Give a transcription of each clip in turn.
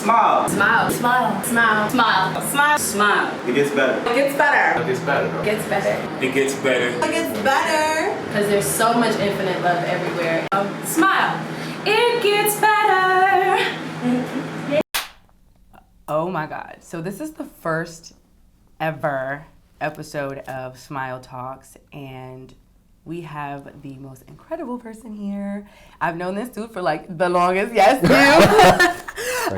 Smile. Smile. Smile. Smile. Smile. Smile. Smile. It gets better. It gets better. It gets better, though. It gets better. It gets better. It gets better. Because there's so much infinite love everywhere. Smile. It gets better. Oh my God. So this is the first ever episode of S.M.I.L.E Talks, and we have the most incredible person here. I've known this dude for like the longest. Yes, you.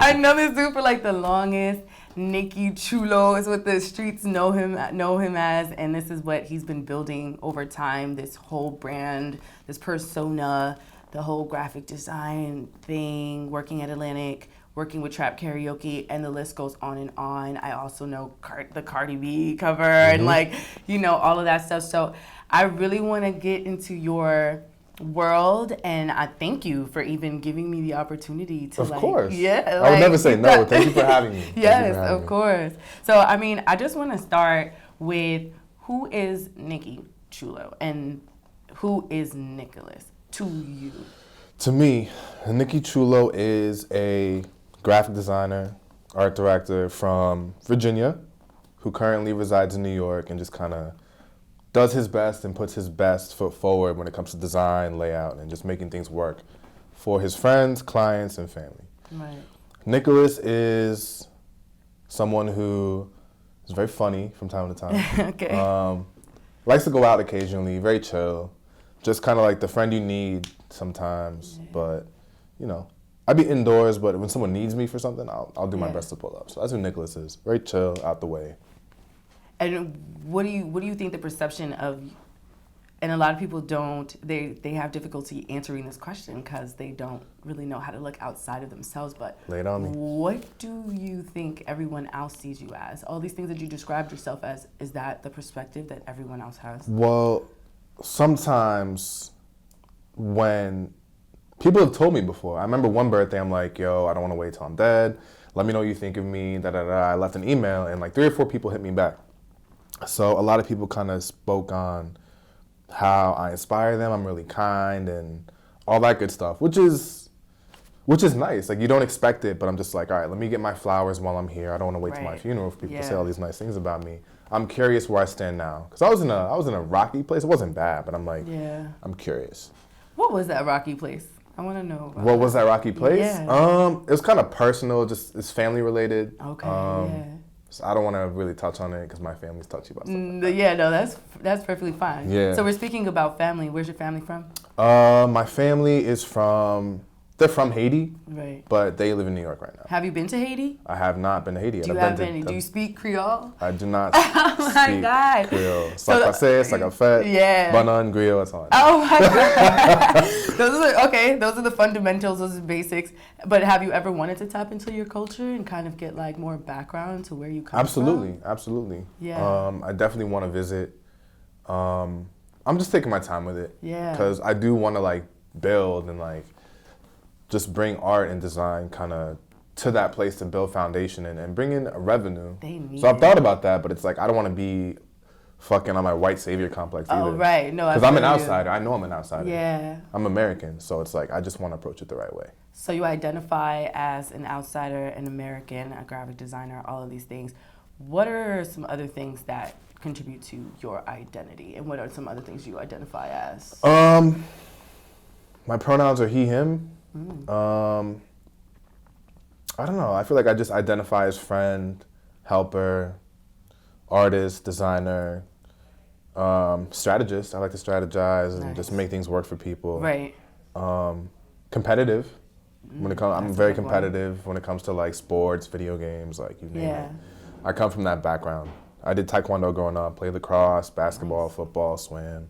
I've known this dude for like the longest. Nicky, Chulo is what the streets know him as, and this is what he's been building over time. This whole brand, this persona, the whole graphic design thing, working at Atlantic, working with Trap Karaoke, and the list goes on and on. I also know the Cardi B cover and like, you know, all of that stuff. So I really want to get into your world, and I thank you for even giving me the opportunity to Of course. Yeah. I would never say no. Thank you for having me. Yes, of course. So, I mean, I just want to start with who is Nicky Chulo and who is Nicholas to you? To me, Nicky Chulo is a graphic designer, art director from Virginia, who currently resides in New York and just kind of does his best and puts his best foot forward when it comes to design, layout, and just making things work for his friends, clients, and family. Right. Nicholas is someone who is very funny from time to time. Okay. Likes to go out occasionally, very chill. Just kind of like the friend you need sometimes, but, you know, I'd be indoors, but when someone needs me for something, I'll do my best to pull up. So that's who Nicholas is. Very chill, out the way. And what do you think the perception of, and a lot of people they have difficulty answering this question because they don't really know how to look outside of themselves, but lay it on me. What do you think everyone else sees you as? All these things that you described yourself as, is that the perspective that everyone else has? Well, sometimes when people have told me before, I remember one birthday, I'm like, yo, I don't want to wait till I'm dead. Let me know what you think of me, I left an email, and like 3 or 4 people hit me back. So a lot of people kind of spoke on how I inspire them. I'm really kind and all that good stuff, which is nice. Like, you don't expect it, but I'm just like, all right, let me get my flowers while I'm here. I don't want to wait till my funeral for people to say all these nice things about me. I'm curious where I stand now, because I was in a rocky place. It wasn't bad, but I'm like, I'm curious. What was that rocky place? I want to know. What was that rocky place? Yeah. It was kind of personal, just it's family related. Okay. So I don't want to really touch on it because my family's touchy about stuff like that. Yeah, no, that's perfectly fine. Yeah. So we're speaking about family. Where's your family from? My family is they're from Haiti, right? But they live in New York right now. Have you been to Haiti? I have not been to Haiti. Do you speak Creole? I do not Oh my speak God. Creole. Sakafet, banan, griot, that's all. Oh my God. Those are the fundamentals, those are the basics. But have you ever wanted to tap into your culture and kind of get like more background to where you come from? Absolutely. Yeah. I definitely want to visit. I'm just taking my time with it. Yeah. Because I do want to like build and like just bring art and design kind of to that place to build foundation and bring in a revenue. So I've thought about that, but it's like I don't want to be fucking on my white savior complex either. Oh, right. No, because I'm an outsider. I know I'm an outsider. Yeah. I'm American, so it's like I just want to approach it the right way. So you identify as an outsider, an American, a graphic designer, all of these things. What are some other things that contribute to your identity, and what are some other things you identify as? My pronouns are he, him. I don't know. I feel like I just identify as friend, helper, artist, designer, strategist. I like to strategize and just make things work for people. Right. Competitive. I'm very competitive when it comes to like sports, video games, like you name it. I come from that background. I did taekwondo growing up, played lacrosse, basketball, football, swam.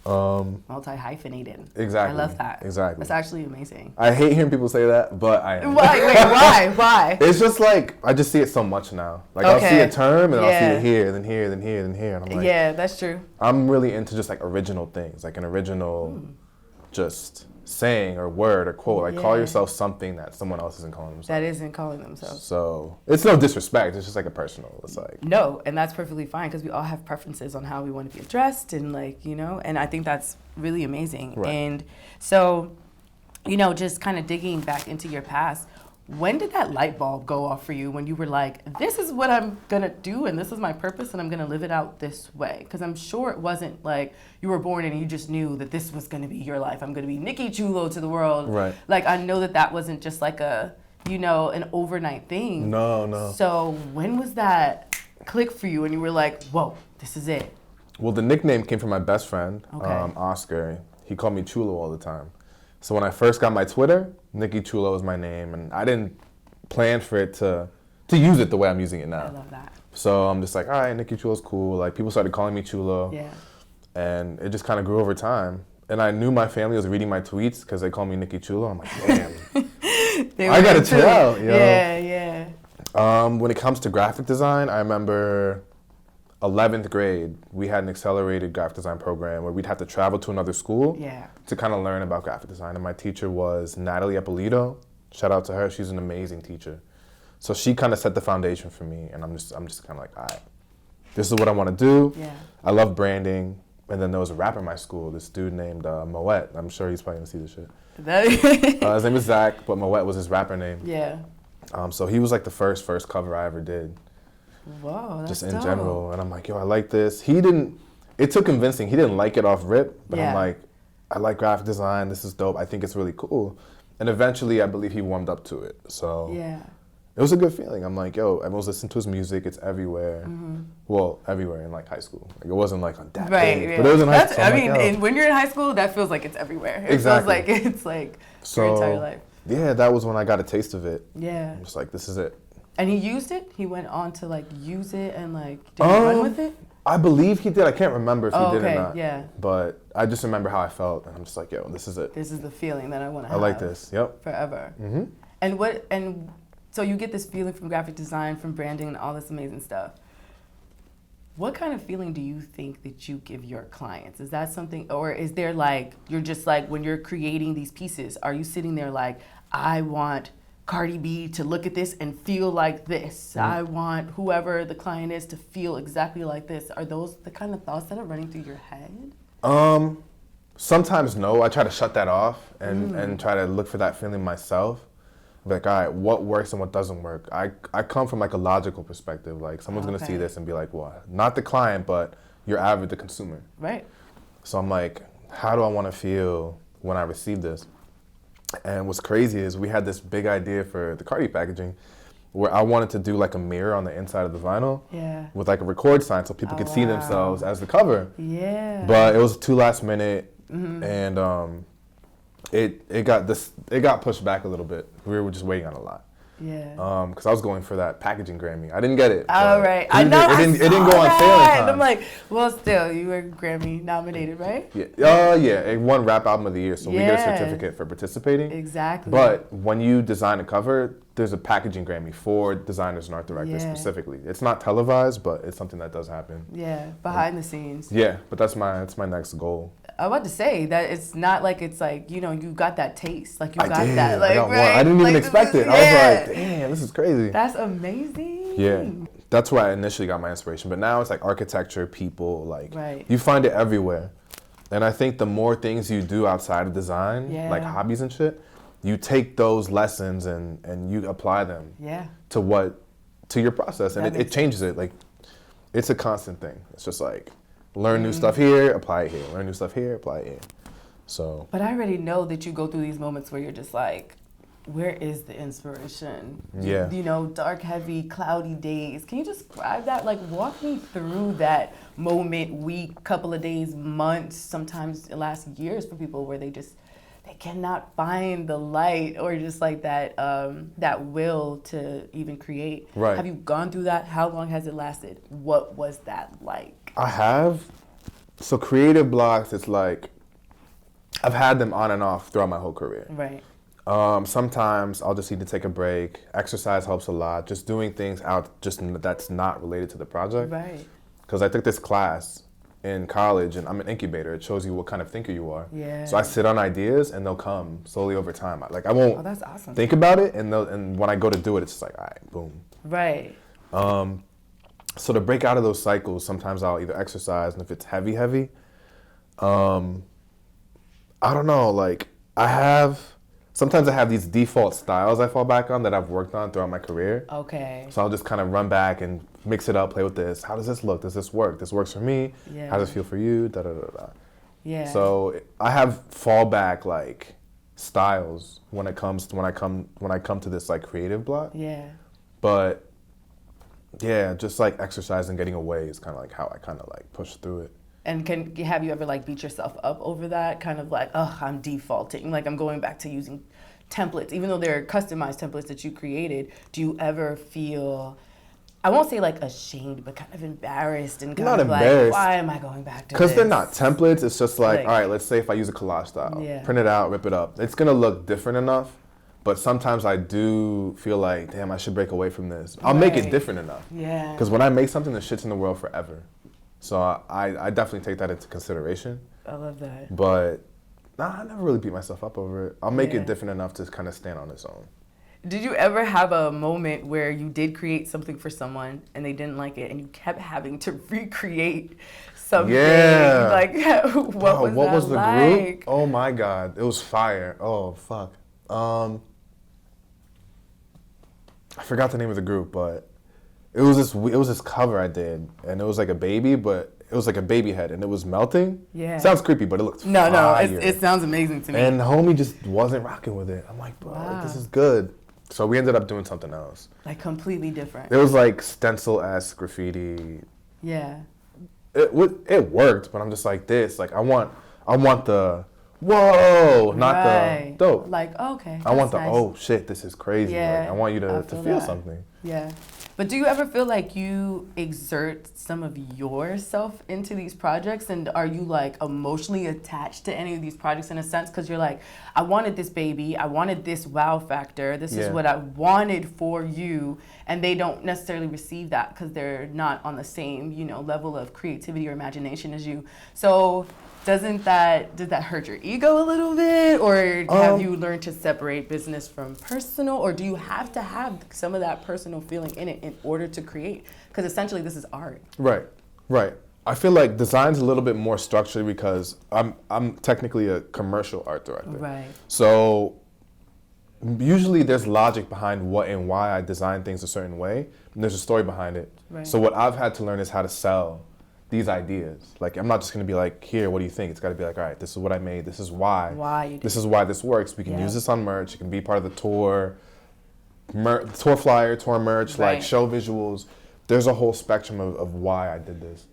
Multi-hyphenated. Exactly. I love that. Exactly. That's actually amazing. I hate hearing people say that, but I am. Why? It's just like, I just see it so much now. Like, I'll see a term, and I'll see it here, then here, then here, then here, and I'm like... Yeah, that's true. I'm really into just, like, original things. Like, an original just saying or word or quote. Like, call yourself something that someone else isn't calling themselves. That isn't calling themselves. So, it's no disrespect. It's just, like, a personal. It's like... No, and that's perfectly fine, because we all have preferences on how we want to be addressed, and, like, you know, and I think that's really amazing. Right. And so, you know, just kind of digging back into your past, When did that light bulb go off for you when you were like, this is what I'm gonna do and this is my purpose and I'm gonna live it out this way? Because I'm sure it wasn't like you were born and you just knew that this was gonna be your life. I'm gonna be Nicky Chulo to the world. Right. Like, I know that wasn't just like an overnight thing. No. So when was that click for you and you were like, whoa, this is it? Well, the nickname came from my best friend, Okay. Oscar. He called me Chulo all the time. So when I first got my Twitter, Nicky Chulo was my name, and I didn't plan for it to use it the way I'm using it now. I love that. So I'm just like, all right, Nicky Chulo's cool. Like, people started calling me Chulo. Yeah. And it just kind of grew over time. And I knew my family was reading my tweets because they called me Nicky Chulo. I'm like, damn. I gotta chill out, yo. Yeah. When it comes to graphic design, I remember 11th grade, we had an accelerated graphic design program where we'd have to travel to another school to kind of learn about graphic design. And my teacher was Natalie Eppolito. Shout out to her. She's an amazing teacher. So she kind of set the foundation for me. And I'm just kind of like, all right, this is what I want to do. Yeah. I love branding. And then there was a rapper in my school, this dude named Moet. I'm sure he's probably going to see this shit. His name is Zach, but Moet was his rapper name. Yeah. So he was like the first cover I ever did. Whoa, that's just in dope. general. And I'm like, yo, I like this. It took convincing. He didn't like it off rip, but I'm like, I like graphic design. This is dope. I think it's really cool. And eventually, I believe he warmed up to it. So it was a good feeling. I'm like, yo, everyone's listening to his music. It's everywhere. Mm-hmm. Well, everywhere in like high school. Like, it wasn't like on that page, but it was in high school. And when you're in high school, that feels like it's everywhere. It feels like it's like your entire life. Yeah, that was when I got a taste of it. Yeah. I'm just like, this is it. And he used it? He went on to like use it and like did he run with it? I believe he did. I can't remember if he did or not. Yeah. But I just remember how I felt, and I'm just like, yo, this is it. This is the feeling that I want to have. I like this. Yep. Forever. Mm-hmm. And so you get this feeling from graphic design, from branding, and all this amazing stuff. What kind of feeling do you think that you give your clients? Is that something, or is there like, you're just like, when you're creating these pieces, are you sitting there like, I want Cardi B to look at this and feel like this. Mm. I want whoever the client is to feel exactly like this. Are those the kind of thoughts that are running through your head? Sometimes no. I try to shut that off and try to look for that feeling myself. Be like, all right, what works and what doesn't work? I come from like a logical perspective. Like, someone's gonna see this and be like, well, not the client, but your average, the consumer. Right. So I'm like, how do I want to feel when I receive this? And what's crazy is we had this big idea for the Cardi packaging where I wanted to do like a mirror on the inside of the vinyl with like a record sign so people could see themselves as the cover. Yeah. But it was too last minute and it got pushed back a little bit. We were just waiting on a lot. Yeah. Because I was going for that packaging Grammy. I didn't get it. Oh, right. I know. It didn't go on sale in time. I'm like, well, still, you were Grammy nominated, right? Yeah. It won Rap Album of the Year, so we get a certificate for participating. Exactly. But when you design a cover, there's a packaging Grammy for designers and art directors specifically. It's not televised, but it's something that does happen. Yeah, behind the scenes. Yeah, but that's my next goal. I was about to say that it's not like it's like, you got that taste. Like, you got that. Like, I didn't even expect it. I was like, damn, this is crazy. That's amazing. Yeah. That's where I initially got my inspiration. But now it's like architecture, people, like, you find it everywhere. And I think the more things you do outside of design, like hobbies and shit, you take those lessons and you apply them to your process. And it changes it. Like, it's a constant thing. It's just like, learn new stuff here, apply it here. Learn new stuff here, apply it here. So. But I already know that you go through these moments where you're just like, where is the inspiration? Yeah. Dark, heavy, cloudy days. Can you describe that? Like, walk me through that moment, week, couple of days, months, sometimes it lasts years for people where they cannot find the light or just like that will to even create. Right. Have you gone through that? How long has it lasted? What was that like? I have. So creative blocks, it's like, I've had them on and off throughout my whole career. Right. Sometimes I'll just need to take a break. Exercise helps a lot. Just doing things that's not related to the project. Right. Because I took this class in college and I'm an incubator. It shows you what kind of thinker you are. Yeah. So I sit on ideas and they'll come slowly over time. Like, I won't that's awesome. think about it and when I go to do it, it's just like, all right, boom. Right. So to break out of those cycles, sometimes I'll either exercise, and if it's heavy, I don't know, like, I have sometimes I have these default styles I fall back on that I've worked on throughout my career. Okay. So I'll just kind of run back and mix it up, play with this. How does this look? Does this work? This works for me. Yeah. How does it feel for you? Da da da da. Yeah. So I have fallback like styles when I come to this like creative block. Yeah. But yeah, just like exercise and getting away is kind of like how I kind of like push through it. And have you ever like beat yourself up over that? Kind of like, oh, I'm defaulting. Like I'm going back to using templates, even though they're customized templates that you created. Do you ever feel, I won't say like ashamed, but kind of embarrassed and kind of like, why am I going back to this? Because they're not templates. It's just like, all right, let's say if I use a collage style, print it out, rip it up. It's going to look different enough. But sometimes I do feel like, damn, I should break away from this. I'll make it different enough. Yeah. Because when I make something, the shit's in the world forever. So I definitely take that into consideration. I love that. But I never really beat myself up over it. I'll make it different enough to kind of stand on its own. Did you ever have a moment where you did create something for someone and they didn't like it and you kept having to recreate something? Yeah. Like, what was that like? Group? Oh my God. It was fire. Oh, fuck. I forgot the name of the group, but it was this cover I did, and it was like a baby, but it was like a baby head, and it was melting. Yeah. Sounds creepy, but it looked fire. No, it sounds amazing to me. And the homie just wasn't rocking with it. I'm like, bro, like, this is good. So we ended up doing something else. Like completely different. It was like stencil-esque graffiti. Yeah. It worked, but I'm just like this. Like I want the whoa, not the dope. Like, okay. I want the, oh shit, this is crazy. Yeah, like, I want you to feel something. Yeah. But do you ever feel like you exert some of yourself into these projects? And are you like emotionally attached to any of these projects in a sense? Because you're like, I wanted this baby. I wanted this wow factor. This is what I wanted for you. And they don't necessarily receive that because they're not on the same, level of creativity or imagination as you. So does that hurt your ego a little bit, or have you learned to separate business from personal, or do you have to have some of that personal feeling in it in order to create? Because essentially this is art. Right. I feel like design's a little bit more structured because I'm technically a commercial art director. Right. So usually there's logic behind what and why I design things a certain way, and there's a story behind it. Right. So what I've had to learn is how to sell these ideas. Like, I'm not just going to be like, here, what do you think? It's got to be like, all right, this is what I made. This is why. This is why this works. We can use this on merch. It can be part of the tour flyer, tour merch, like show visuals. There's a whole spectrum of why I did this.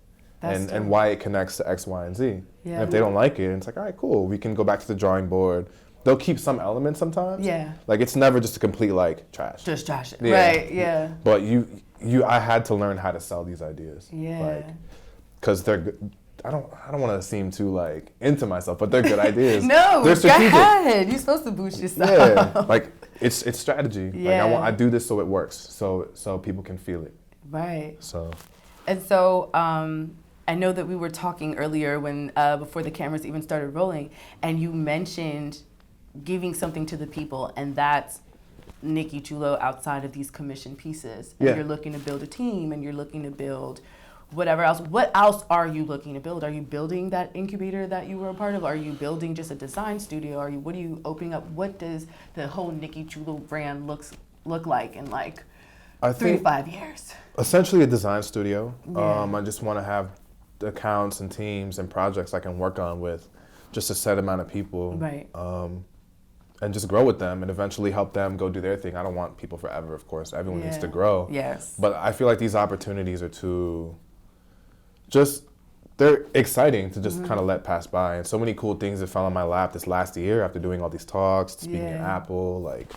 And why it connects to X, Y, and Z. Yeah. And if they don't like it, it's like, all right, cool. We can go back to the drawing board. They'll keep some elements sometimes. Yeah. Like, it's never just a complete, like, trash. Just trash it. Yeah. Right, yeah. But I had to learn how to sell these ideas. Yeah. Like, because they're good. I don't want to seem too like into myself, but they're good ideas. No, they're strategic. Go ahead. You're supposed to boost yourself. Yeah, like it's strategy. Yeah. Like I do this so it works, so people can feel it. Right. So. And so I know that we were talking earlier when before the cameras even started rolling, and you mentioned giving something to the people, and that's Nicky Chulo outside of these commission pieces. And you're looking to build a team, and you're looking to build whatever else. What else are you looking to build? Are you building that incubator that you were a part of? Are you building just a design studio? What are you opening up? What does the whole Nicky Chulo brand look like in like 3 to 5 years? Essentially a design studio. Yeah. I just want to have accounts and teams and projects I can work on with just a set amount of people. Right. And just grow with them and eventually help them go do their thing. I don't want people forever, of course. Everyone needs to grow. Yes. But I feel like these opportunities are they're exciting to just kind of let pass by. And so many cool things that fell on my lap this last year after doing all these talks, speaking at Apple, like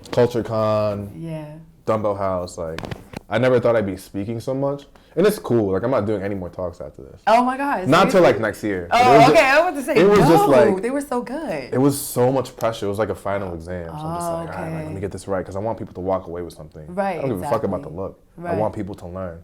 CultureCon, Dumbbell House. Like, I never thought I'd be speaking so much. And it's cool. Like, I'm not doing any more talks after this. Oh my God. Not till like next year. Oh, okay. I was about to say, just like, they were so good. It was so much pressure. It was like a final exam. So I'm just like, all right, let me get this right. Because I want people to walk away with something. Right. I don't give a fuck about the look. Right. I want people to learn.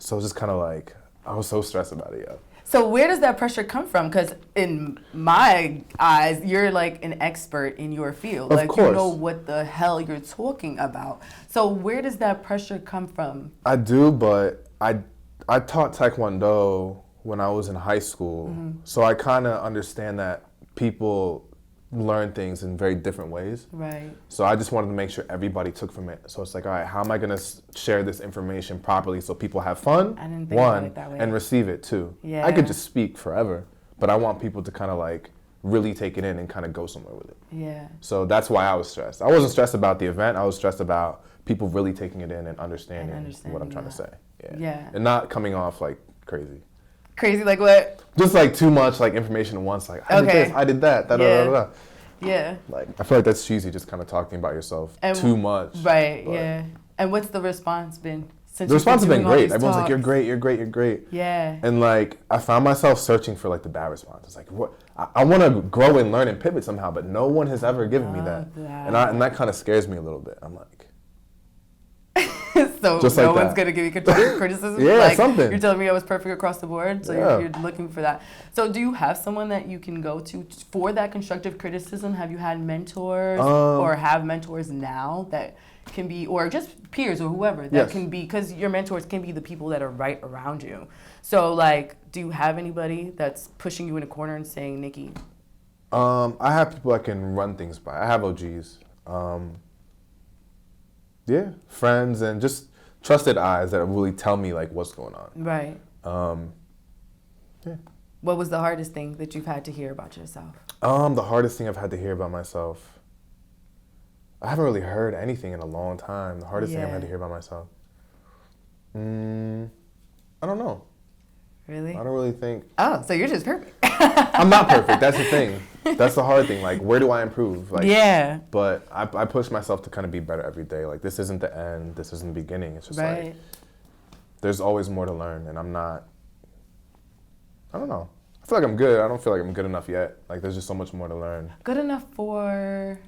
So it's just kind of like, I was so stressed about it, So where does that pressure come from? Because in my eyes, you're like an expert in your field. Of course. You know what the hell you're talking about. So where does that pressure come from? I do, but I taught Taekwondo when I was in high school. Mm-hmm. So I kind of understand that people learn things in very different ways. Right. So I just wanted to make sure everybody took from it. So it's like, all right, how am I gonna share this information properly so people have fun, I didn't think about it that way. and receive it too. Yeah. I could just speak forever, but I want people to kind of like really take it in and kind of go somewhere with it. Yeah. So that's why I was stressed. I wasn't stressed about the event. I was stressed about people really taking it in and understanding what I'm trying to say. Yeah. And not coming off like crazy. Crazy, like what? Just like too much like information at once. Like I did this, I did that. Da, da, da, da, da. Yeah. Like I feel like that's cheesy. Just kind of talking about yourself too much. Right. Yeah. And what's the response been? Since the response has been great. Everyone's talks? like, "You're great. You're great. You're great." Yeah. And like I found myself searching for like the bad response. It's like what I want to grow and learn and pivot somehow, but no one has ever given me that. And that kind of scares me a little bit. I'm like. So just no like one's that. gonna give you constructive criticism? Yeah, like, something. You're telling me I was perfect across the board, so you're looking for that. So do you have someone that you can go to for that constructive criticism? Have you had mentors or have mentors now that can be, or just peers or whoever that can be, because your mentors can be the people that are right around you. So like, do you have anybody that's pushing you in a corner and saying, Nicky? I have people I can run things by. I have OGs. Yeah, friends and just trusted eyes that really tell me like what's going on. Right. Yeah. What was the hardest thing that you've had to hear about yourself? The hardest thing I've had to hear about myself. I haven't really heard anything in a long time. The hardest thing I've had to hear about myself. I don't know. Really? I don't really think. Oh, so you're just perfect. I'm not perfect. That's the thing. That's the hard thing. Like, where do I improve? Like, yeah. But I push myself to kind of be better every day. Like, this isn't the end. This isn't the beginning. It's just like, there's always more to learn. And I don't know. I feel like I'm good. I don't feel like I'm good enough yet. Like, there's just so much more to learn. Good enough for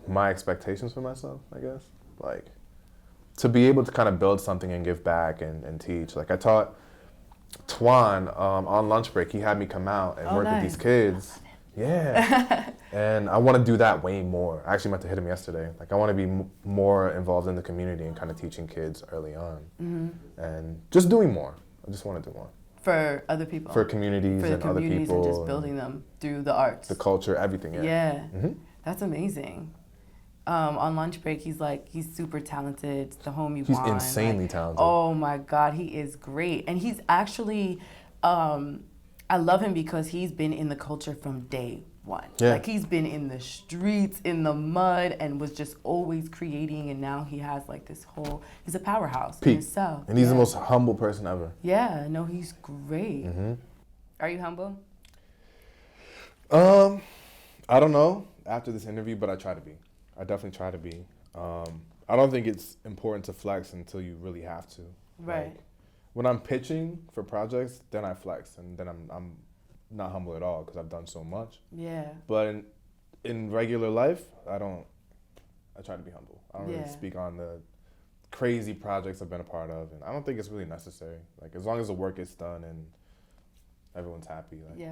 my expectations for myself, I guess. Like, to be able to kind of build something and give back and teach. Like, I taught Twan on lunch break. He had me come out and work with these kids. Yeah. And I want to do that way more. I actually meant to hit him yesterday. Like, I want to be more involved in the community and kind of teaching kids early on. And just doing more. I just want to do more. For other people. For communities and other people. And just building them through the arts. The culture, everything, yeah. That's amazing. On lunch break, he's super talented. It's the home you want. He's insanely talented. Oh my God, he is great. And he's actually, I love him because he's been in the culture from day one. Yeah. Like, he's been in the streets, in the mud, and was just always creating. And now he has like this whole, he's a powerhouse in himself. And he's the most humble person ever. Yeah, no, he's great. Are you humble? I don't know after this interview, but I try to be. I definitely try to be. I don't think it's important to flex until you really have to. Right. Like, when I'm pitching for projects, then I flex, and then I'm not humble at all because I've done so much. Yeah. But in regular life, I try to be humble. I don't really speak on the crazy projects I've been a part of, and I don't think it's really necessary. Like, as long as the work gets done and everyone's happy. Like,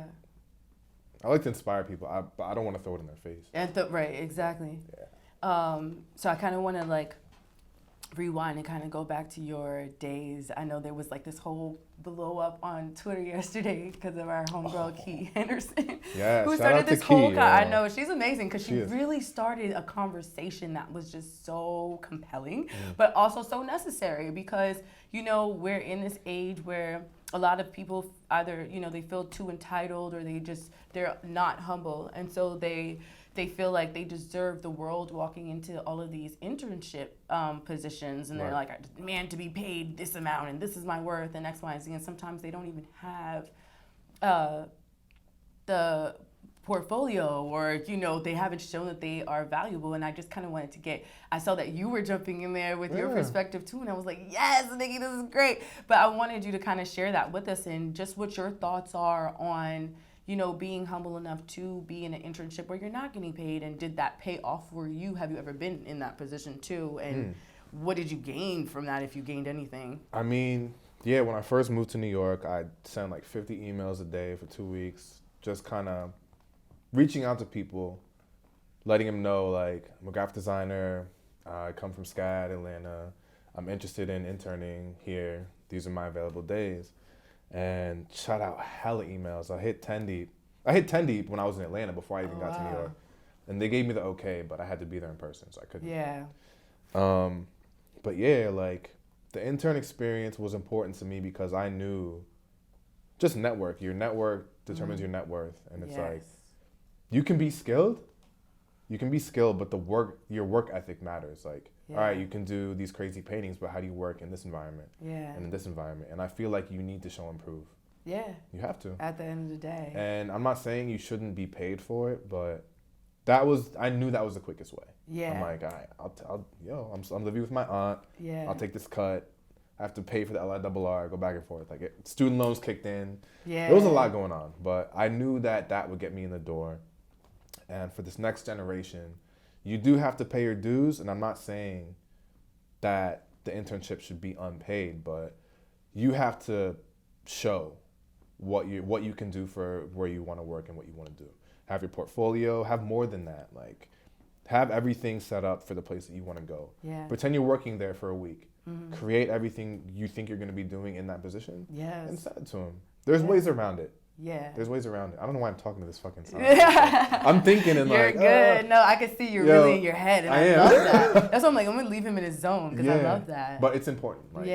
I like to inspire people, but I don't want to throw it in their face. And right, exactly. Yeah. So I kind of want to like rewind and kind of go back to your days. I know there was like this whole blow up on Twitter yesterday because of our homegirl Key Henderson, who started this whole. I know she's amazing because she really started a conversation that was just so compelling, but also so necessary because we're in this age where a lot of people either they feel too entitled or they're not humble, and so they feel like they deserve the world walking into all of these internship positions, and they're like, I demand to be paid this amount, and this is my worth, and X, Y, and Z, and sometimes they don't even have the portfolio, or they haven't shown that they are valuable. And I just kind of wanted to I saw that you were jumping in there with your perspective too, and I was like, yes, Nicky, this is great. But I wanted you to kind of share that with us and just what your thoughts are on being humble enough to be in an internship where you're not getting paid, and did that pay off for you? Have you ever been in that position too? And what did you gain from that, if you gained anything? I mean, yeah, when I first moved to New York, I sent like 50 emails a day for 2 weeks, just kind of reaching out to people, letting them know, like, I'm a graphic designer, I come from SCAD, Atlanta, I'm interested in interning here, these are my available days. And shot out hella emails. I hit 10 deep, I hit 10 deep when I was in Atlanta before I even Oh, got to New wow. York. And they gave me the okay, but I had to be there in person, so I couldn't. Yeah. But yeah, like the intern experience was important to me because I knew just network. Your network determines your net worth. And it's like, you can be skilled, but your work ethic matters. Like, all right, you can do these crazy paintings, but how do you work in this environment? Yeah. And in this environment? And I feel like you need to show and prove. Yeah. You have to. At the end of the day. And I'm not saying you shouldn't be paid for it, but I knew that was the quickest way. Yeah. I'm like, all right, I'm living with my aunt. Yeah. I'll take this cut. I have to pay for the LIRR, go back and forth. Like student loans kicked in. Yeah. There was a lot going on, but I knew that would get me in the door. And for this next generation, you do have to pay your dues. And I'm not saying that the internship should be unpaid, but you have to show what you can do for where you want to work and what you want to do. Have your portfolio, have more than that. Like, have everything set up for the place that you want to go. Yeah. Pretend you're working there for a week. Create everything you think you're going to be doing in that position. Yes. And send it to them. There's ways around it. Yeah. There's ways around it. I don't know why I'm talking to this fucking sound. I'm thinking and You're like, good. No, I can see you're really in your head, and I love that. That's why I'm like, I'm gonna leave him in his zone because I love that. But it's important. Like,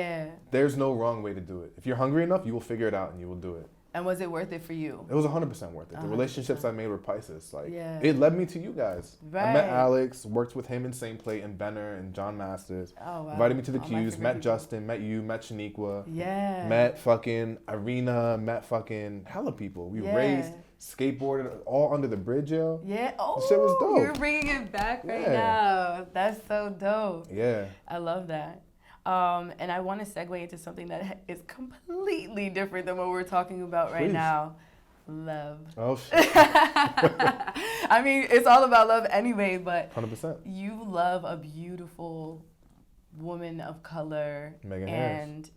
there's no wrong way to do it. If you're hungry enough, you will figure it out and you will do it. And was it worth it for you? It was 100% worth it. The 100%. Relationships I made were priceless. Like, it led me to you guys. Right. I met Alex, worked with him in St. Plate and Benner and John Masters. Oh, wow. Invited me to the All my Q's, favorite met people. Justin, met you, met Shaniqua. Yeah. Met fucking Irina, met fucking hella people. We raced, skateboarded, all under the bridge, yo. Yeah. Oh, the shit was dope. You're bringing it back right now. That's so dope. Yeah. I love that. And I want to segue into something that is completely different than what we're talking about right now. Love. Oh, shit. I mean, it's all about love anyway, but 100%. you love a beautiful woman of color. Megan and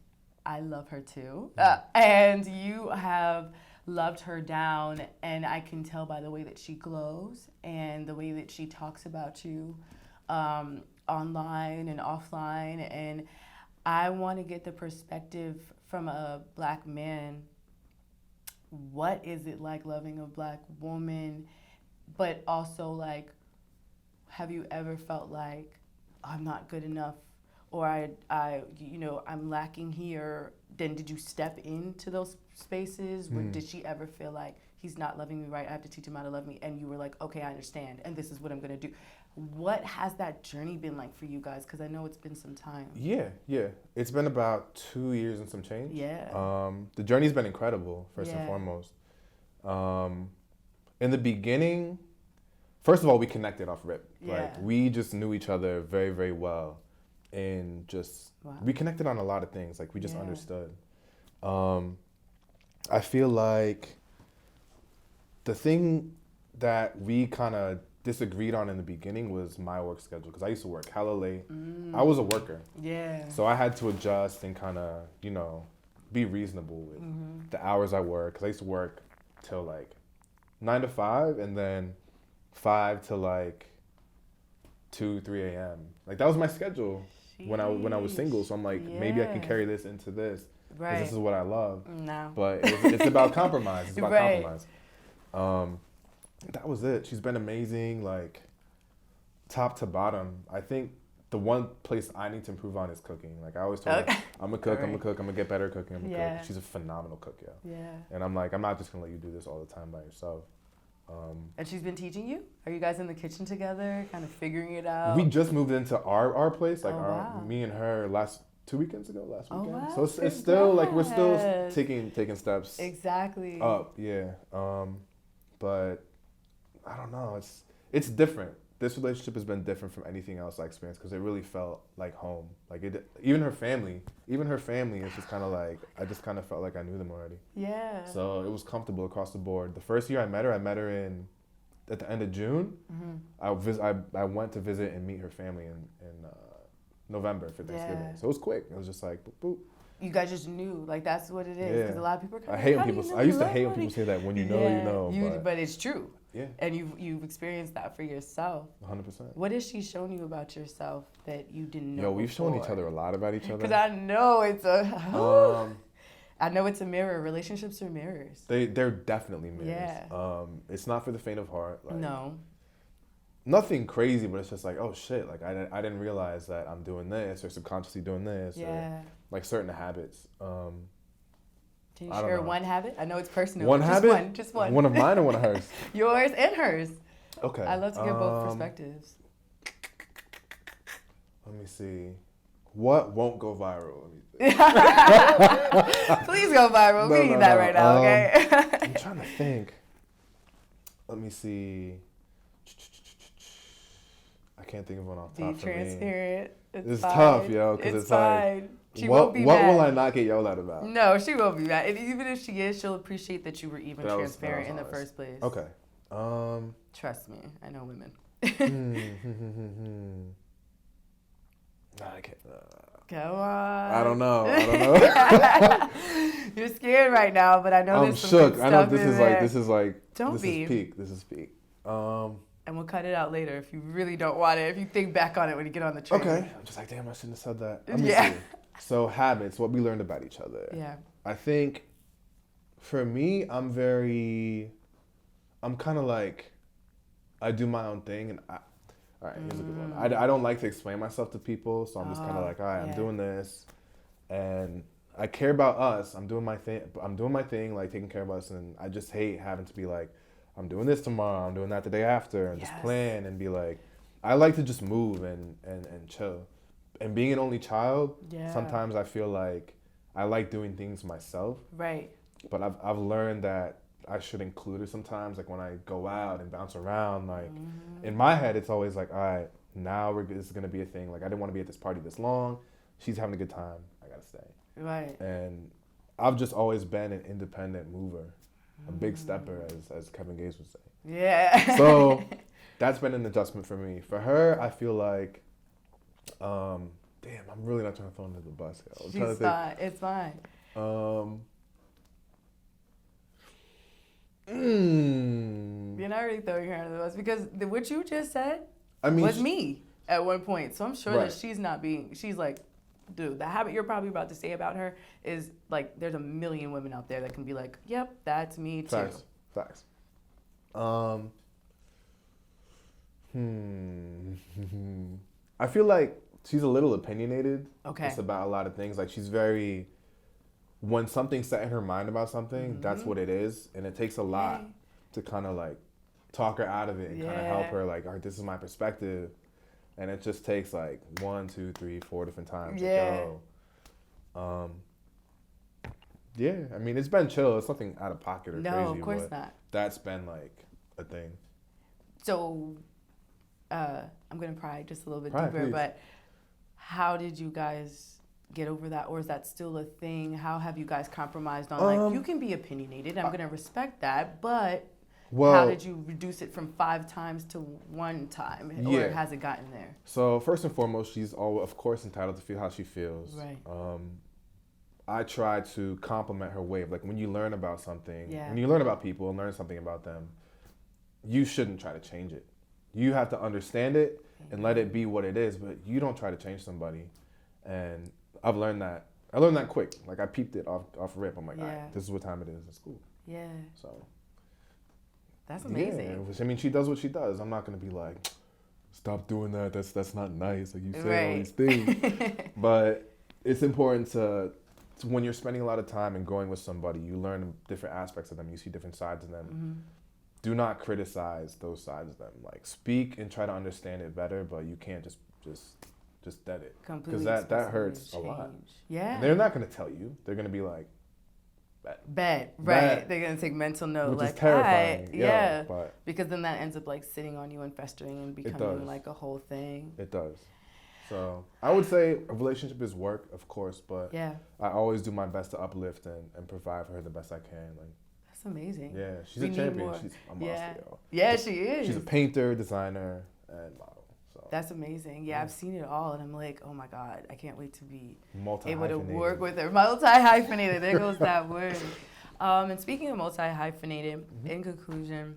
I love her too. And you have loved her down, and I can tell by the way that she glows and the way that she talks about you online and offline. And I want to get the perspective from a Black man. What is it like loving a Black woman? But also, like, have you ever felt like, I'm not good enough, or I'm lacking here? Then did you step into those spaces? Or did she ever feel like, he's not loving me right, I have to teach him how to love me? And you were like, okay, I understand, and this is what I'm gonna do. What has that journey been like for you guys? Because I know it's been some time. Yeah. It's been about 2 years and some change. Yeah. The journey's been incredible, first and foremost. In the beginning, first of all, we connected off rip. Like, we just knew each other very, very well. And just, we connected on a lot of things. Like, we just understood. I feel like the thing that we kind of disagreed on in the beginning was my work schedule, because I used to work hella late. I was a worker. Yeah. So I had to adjust and kind of, be reasonable with the hours I work, because I used to work till like 9 to 5 and then 5 to like 2, 3 a.m. Like, that was my schedule when I was single. So I'm like, maybe I can carry this into this, because this is what I love. No. But it's about compromise. It's about compromise. That was it. She's been amazing, like, top to bottom. I think the one place I need to improve on is cooking. Like, I always told her, I'm a cook, I'm gonna get better at cooking, I'm a cook. She's a phenomenal cook, yeah. And I'm like, I'm not just gonna let you do this all the time by yourself. And she's been teaching you? Are you guys in the kitchen together, kind of figuring it out? We just moved into our place, like me and her last weekend. Wow, so it's still like we're still taking steps. Exactly. Up, yeah. But I don't know. It's different. This relationship has been different from anything else I experienced, because it really felt like home. Like, even her family is just kind of like, I just kind of felt like I knew them already. Yeah. So it was comfortable across the board. The first year I met her at the end of June. I went to visit and meet her family in November for Thanksgiving. Yeah. So it was quick. It was just like, boop, boop. You guys just knew, like, that's what it is. Because a lot of people are kind of I used to hate when people say that, when you know, you know. But it's true. Yeah. And you've experienced that for yourself. 100%. What has she shown you about yourself that you didn't know? Yo, we've shown each other a lot about each other. Because I know it's I I know it's a mirror. Relationships are mirrors. They're definitely mirrors. Yeah. It's not for the faint of heart. Like, No. nothing crazy, but it's just like, oh shit, like I didn't realize that I'm doing this or subconsciously doing this. Yeah. Or like certain habits. Can you I don't share know. one habit? I know it's personal. One habit? Just one. One of mine or one of hers? Yours and hers. Okay. I love to get both perspectives. Let me see. What won't go viral? Let me think. Please go viral. We need that right now, okay? I'm trying to think. Let me see. I can't think of one off the top Be for me. transparent. It's fine. tough, yo, because it's fine. like, She what won't be what mad. will I not get yelled at about? No, she won't be mad. And even if she is, she'll appreciate that you were even That was transparent in the honest. first place. Okay. Trust me, I know women. Nah, I can't. Come on. I don't know. You're scared right now, but I know I'm there's some shook. good I know stuff this in is there. like this is like Don't this be. is peak. This is peak. And we'll cut it out later if you really don't want it. If you think back on it when you get on the train. Okay. I'm just like, damn, I shouldn't have said that. Let me Yeah. see. So habits, what we learned about each other. Yeah. I think for me, I'm kind of like, I do my own thing, and all right, here's a good one. I don't like to explain myself to people, so I'm just kind of like, all right, yeah. I'm doing this, and I care about us. I'm doing my thing, like taking care of us, and I just hate having to be like, I'm doing this tomorrow, I'm doing that the day after, and just Yes. plan and be like, I like to just move and chill. And being an only child, Yeah. sometimes I feel like I like doing things myself. Right. But I've learned that I should include her sometimes. Like when I go out and bounce around, like in my head, it's always like, all right, now this is gonna be a thing. Like I didn't want to be at this party this long. She's having a good time. I gotta stay. Right. And I've just always been an independent mover, a big stepper, as Kevin Gates would say. Yeah. So that's been an adjustment for me. For her, I feel like, damn, I'm really not trying to throw her under the bus. I'm trying to She's think. fine. It's fine. You're not really throwing her under the bus because what you just said was me at one point. So I'm sure that she's like, dude, the habit you're probably about to say about her is like, there's a million women out there that can be like, yep, that's me too. Facts. I feel like she's a little opinionated. Okay. Just about a lot of things. Like she's very, when something's set in her mind about something, that's what it is. And it takes a lot to kind of like talk her out of it and kind of help her like, all right, this is my perspective. And it just takes like 1, 2, 3, 4 different times to go. Yeah, I mean, it's been chill. It's nothing out of pocket or crazy. No, of course but not. That's been like a thing. So I'm going to pry just a little bit Pry, deeper, please. but how did you guys get over that? Or is that still a thing? How have you guys compromised on like, you can be opinionated, I'm going to respect that, but how did you reduce it from 5 times to 1 time? Or has it gotten there? So first and foremost, she's of course entitled to feel how she feels. Right. I try to compliment her way of like when you learn about something, Yeah. when you learn about people and learn something about them, you shouldn't try to change it. You have to understand it and let it be what it is, but you don't try to change somebody. And I've learned that. I learned that quick. Like I peeped it off rip. I'm like, all right, this is what time it is in school. Yeah. So. That's amazing. Yeah, I mean, she does what she does. I'm not gonna be like, stop doing that. That's not nice. Like you say all these things. But it's important to when you're spending a lot of time and going with somebody, you learn different aspects of them. You see different sides of them. Do not criticize those sides of them. Like speak and try to understand it better, but you can't just dead it. Completely. Because that hurts a lot. Yeah. And they're not gonna tell you. They're gonna be like, Bet. Right. They're going to take mental note. Which like, is terrifying. Yeah. But because then that ends up like sitting on you and festering and becoming like a whole thing. It does. So I would say a relationship is work, of course, but I always do my best to uplift and provide for her the best I can. Like that's amazing. Yeah, she's a champion. She's a monster, yo. Yeah, she is. She's a painter, designer, and model. So that's amazing. Yeah, I've seen it all, and I'm like, oh my God, I can't wait to be able to work with her. Multi-hyphenated. There goes that word. And speaking of multi-hyphenated, in conclusion,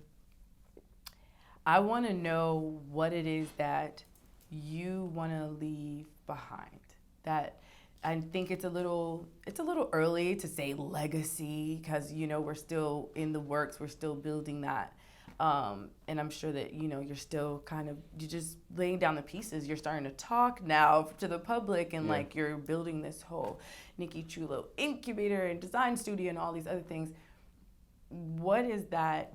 I want to know what it is that you want to leave behind. That I think it's a little early to say legacy because, you know, we're still in the works. We're still building that. And I'm sure that, you know, you're still you're just laying down the pieces. You're starting to talk now to the public and like you're building this whole Nicky Chulo incubator and design studio and all these other things. What is that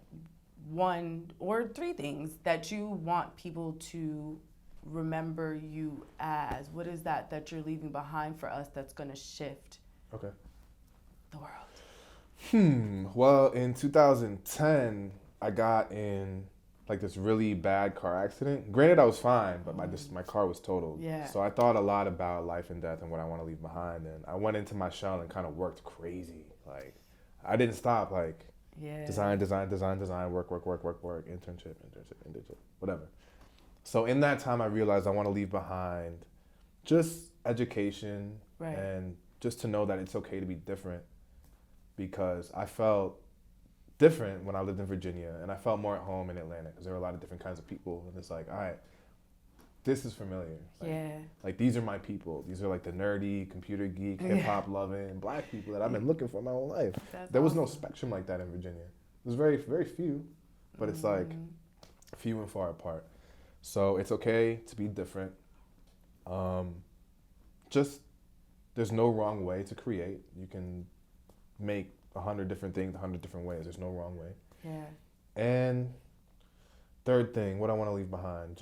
one or three things that you want people to remember you as? What is that you're leaving behind for us that's going to shift the world? Well, in 2010, I got in like this really bad car accident. Granted, I was fine, but my car was totaled. Yeah. So I thought a lot about life and death and what I want to leave behind. And I went into my shell and kind of worked crazy. Like, I didn't stop. Like, design, work, internship, whatever. So in that time, I realized I want to leave behind just education and just to know that it's okay to be different, because I felt different when I lived in Virginia and I felt more at home in Atlanta because there were a lot of different kinds of people, and it's like, all right, this is familiar. Like these are my people. These are like the nerdy, computer geek, hip hop loving Black people that I've been looking for my whole life. There was no spectrum like that in Virginia. It was very, very few, but it's like few and far apart. So it's okay to be different. Just there's no wrong way to create. You can make 100 different things 100 different ways. There's no wrong way. Yeah. And third thing, what I want to leave behind,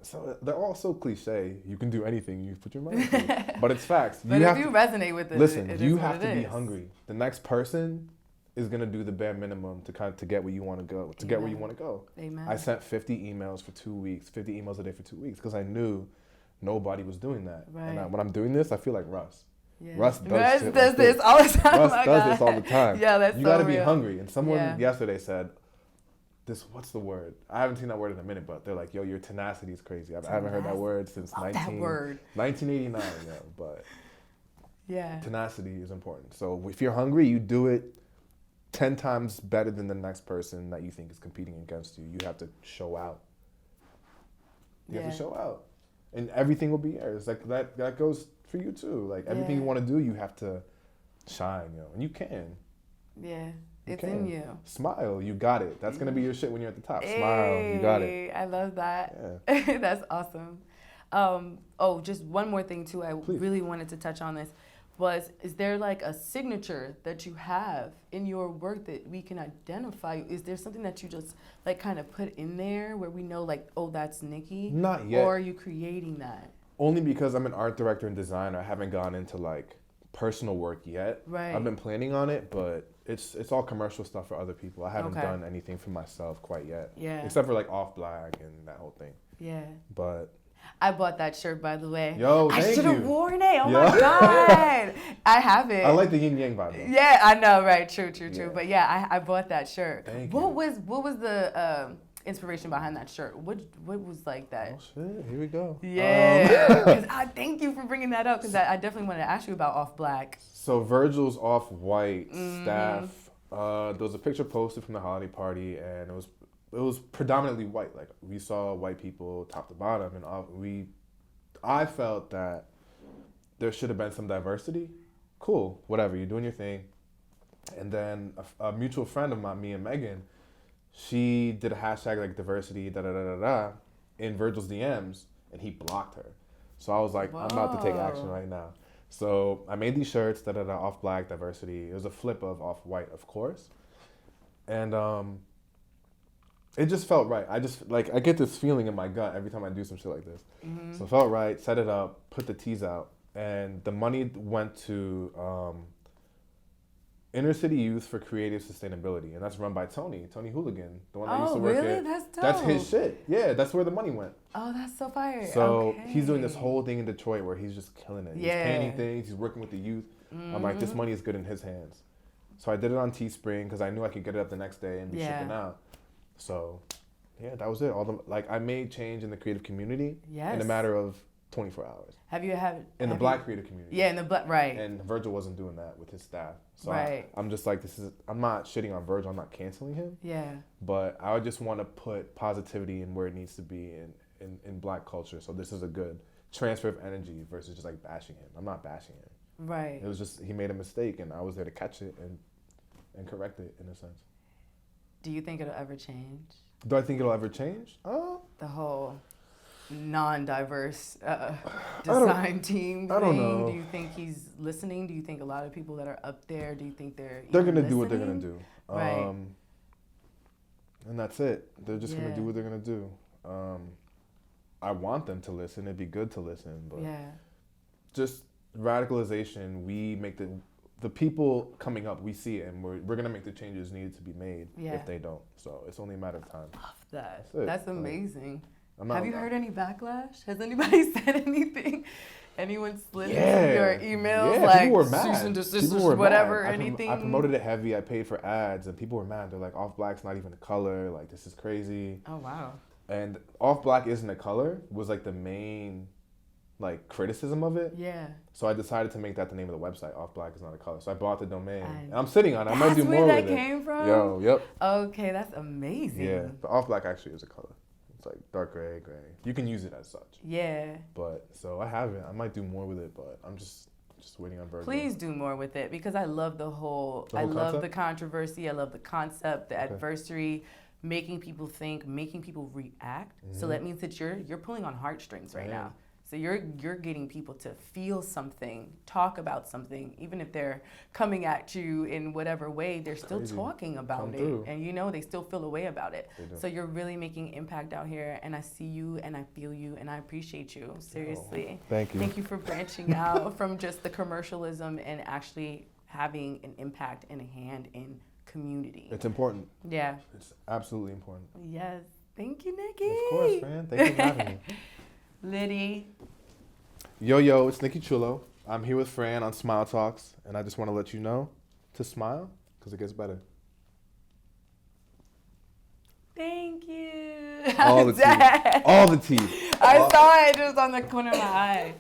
so they're all so cliche. You can do anything you put your mind to. But it's facts. But if you resonate with it, listen, you have to be hungry. The next person is gonna do the bare minimum to get where you want to go. Get where you want to go. Amen. I sent 50 emails for 2 weeks, 50 emails a day for 2 weeks, because I knew nobody was doing that. Right. And when I'm doing this, I feel like Russ. Yeah. Russ does this all the time. Russ does this all the time. Yeah, that's you so gotta real. be hungry. And someone yesterday said, what's the word? I haven't seen that word in a minute, but they're like, yo, your tenacity is crazy. I haven't heard that word since 1989. But tenacity is important. So if you're hungry, you do it 10 times better than the next person that you think is competing against you. You have to show out. You have to show out. And everything will be yours. Like that goes for you too. Like everything you want to do, you have to shine, and you can. Yeah. It's in you. Smile, you got it. That's gonna be your shit when you're at the top. Smile, you got it. I love that. Yeah. That's awesome. Just one more thing too. Really wanted to touch on this. Is there like a signature that you have in your work that we can identify? Is there something that you just like kind of put in there where we know like, oh, that's Nicky? Not yet. Or are you creating that? Only because I'm an art director and designer. I haven't gone into like personal work yet. Right. I've been planning on it, but it's all commercial stuff for other people. I haven't done anything for myself quite yet. Yeah. Except for like Off Black and that whole thing. Yeah. But I bought that shirt, by the way. Yo, thank you. I should have worn it. Oh my God. I have it. I like the yin yang vibe though. Yeah, I know, right? True. Yeah. But yeah, I bought that shirt. Thank you. you. What was the inspiration behind that shirt? What was like that? Oh shit, here we go. Yeah. Because I thank you for bringing that up, because I definitely wanted to ask you about Off Black. So Virgil's Off-White staff. There was a picture posted from the holiday party, and it was predominantly white. Like we saw white people top to bottom, and I felt that there should have been some diversity. Cool, whatever, you're doing your thing. And then a mutual friend of mine, me and Megan, she did a hashtag like diversity in Virgil's DMs, and he blocked her. So I was like, I'm about to take action right now. So I made these shirts, Off Black, diversity. It was a flip of Off White, of course. And it just felt right. I get this feeling in my gut every time I do some shit like this. Mm-hmm. So it felt right, set it up, put the tees out, and the money went to Inner City Youth for Creative Sustainability, and that's run by Tony Hooligan, the one that used to work really? at. That's dope. That's his shit. Yeah, that's where the money went. Oh, that's so fire. So he's doing this whole thing in Detroit where he's just killing it. He's painting things. He's working with the youth. I'm like, this money is good in his hands. So I did it on Teespring because I knew I could get it up the next day and be shipping out. So, yeah, that was it. I made change in the creative community in a matter of 24 hours. In the Black creative community. Yeah, in the Black, right. And Virgil wasn't doing that with his staff. So right. I'm just like, I'm not shitting on Virgil. I'm not canceling him. Yeah. But I just want to put positivity in where it needs to be in Black culture. So this is a good transfer of energy versus just like bashing him. I'm not bashing him. Right. It was just he made a mistake, and I was there to catch it and correct it in a sense. Do you think it'll ever change? Do I think it'll ever change? The whole non-diverse design team thing. I don't know. Do you think he's listening? Do you think a lot of people that are up there, do you think they're Gonna even do what they're listening? gonna do. Right. And that's it. They're just gonna do what they're gonna do. I want them to listen. It'd be good to listen, but just radicalization. We make the people coming up. We see it, and we're gonna make the changes needed to be made if they don't. So it's only a matter of time. Love that. That's amazing. Not, Have you heard any backlash? Has anybody said anything? Anyone slid into your emails like people were mad. cease and desist, People were whatever, mad. anything? I promoted it heavy. I paid for ads, and people were mad. They're like, "Off Black's not even a color. Like, this is crazy." Oh wow. And Off Black isn't a color was like the main like criticism of it. Yeah. So I decided to make that the name of the website. Off Black is not a color. So I bought the domain, and I'm sitting on it. I might do more with it. That's where that came from? Yep. Okay, that's amazing. Yeah, but Off Black actually is a color. It's like dark gray. You can use it as such. Yeah. But so I have it. I might do more with it, but I'm just waiting on Virgo. Please do more with it because I love the whole I love concept? the controversy. I love the concept, the adversary, making people think, making people react. So that means that you're pulling on heartstrings right now. So you're getting people to feel something, talk about something, even if they're coming at you in whatever way, they're still talking about it. And you know, they still feel a way about it. So you're really making impact out here, and I see you and I feel you and I appreciate you. Seriously. Thank you. Thank you for branching out from just the commercialism and actually having an impact and a hand in community. It's important. Yeah. It's absolutely important. Yes. Thank you, Nicky. Of course, man. Thank you for having me. Liddy. Yo, it's Nicky Chulo. I'm here with Fran on S.M.I.L.E Talks, and I just want to let you know to smile because it gets better. Thank you. All the teeth. All the teeth. I saw it. It was on the corner of my eye.